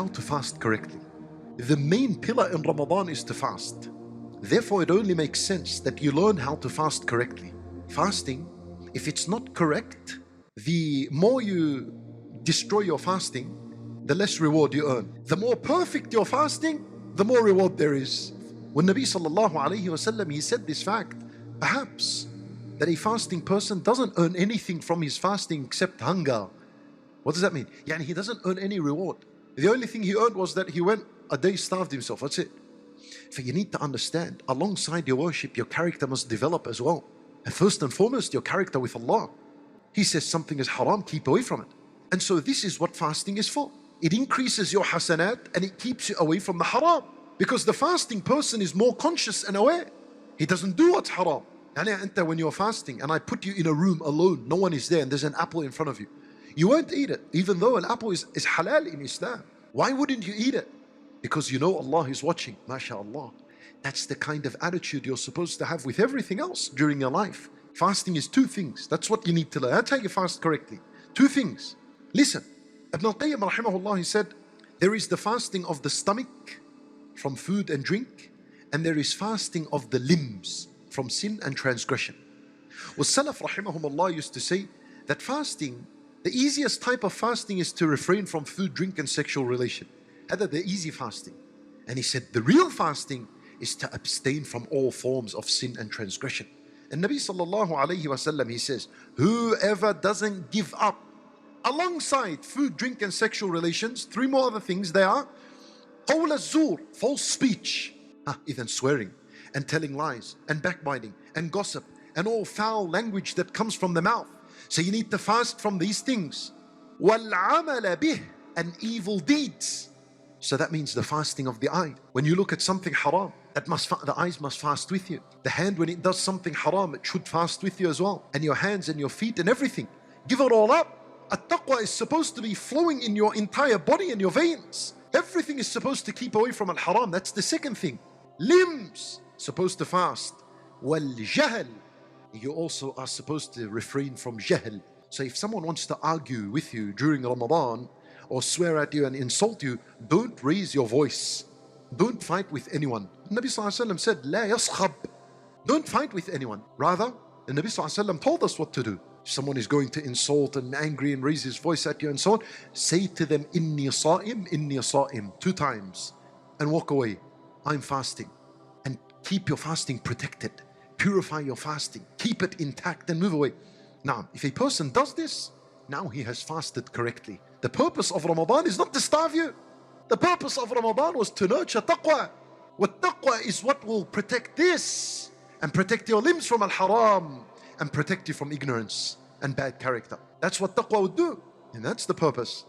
how to fast correctly. The main pillar in Ramadan is to fast. Therefore, it only makes sense that you learn how to fast correctly. Fasting, if it's not correct, the more you destroy your fasting, the less reward you earn. The more perfect your fasting, the more reward there is. When Nabi sallallahu alayhi wasallam, he said this fact, perhaps that a fasting person doesn't earn anything from his fasting except hunger. What does that mean? Yani he doesn't earn any reward. The only thing he earned was that he went a day, starved himself. That's it. So you need to understand, alongside your worship, your character must develop as well. And first and foremost, your character with Allah. He says something is haram, keep away from it. And so this is what fasting is for. It increases your hasanat and it keeps you away from the haram. Because the fasting person is more conscious and aware. He doesn't do what's haram. And when you're fasting and I put you in a room alone, no one is there and there's an apple in front of you, you won't eat it, even though an apple is halal in Islam. Why wouldn't you eat it? Because you know Allah is watching, mashallah. That's the kind of attitude you're supposed to have with everything else during your life. Fasting is two things. That's what you need to learn. That's how you fast correctly. Two things. Listen, Ibn al-Qayyim rahimahullah, he said, there is the fasting of the stomach from food and drink, and there is fasting of the limbs from sin and transgression. Well, Salaf rahimahumullah used to say that fasting, the easiest type of fasting is to refrain from food, drink and sexual relation. That's the easy fasting. And he said the real fasting is to abstain from all forms of sin and transgression. And Nabi sallallahu alayhi wasallam, he says, whoever doesn't give up alongside food, drink and sexual relations, three more other things they are: qawl az-zur, false speech, even swearing and telling lies and backbiting and gossip and all foul language that comes from the mouth. So you need to fast from these things. وَالْعَمَلَ بِهِ, and evil deeds. So that means the fasting of the eye. When you look at something haram, the eyes must fast with you. The hand, when it does something haram, it should fast with you as well. And your hands and your feet and everything. Give it all up. At-taqwa is supposed to be flowing in your entire body and your veins. Everything is supposed to keep away from al-haram. That's the second thing. Limbs, supposed to fast. Wal-jahl, you also are supposed to refrain from jahl. So if someone wants to argue with you during Ramadan or swear at you and insult you, don't raise your voice. Don't fight with anyone. Nabi sallallahu alaihi wasallam said, "La yaskhab." Don't fight with anyone. Rather, the Nabi sallallahu alaihi wasallam told us what to do. If someone is going to insult and angry and raise his voice at you and so on, say to them, "Inni sa'im," 2 times, and walk away. I'm fasting. And keep your fasting protected. Purify your fasting. Keep it intact and move away. Now, if a person does this, now he has fasted correctly. The purpose of Ramadan is not to starve you. The purpose of Ramadan was to nurture taqwa. What taqwa is what will protect this and protect your limbs from al-haram and protect you from ignorance and bad character. That's what taqwa would do. And that's the purpose.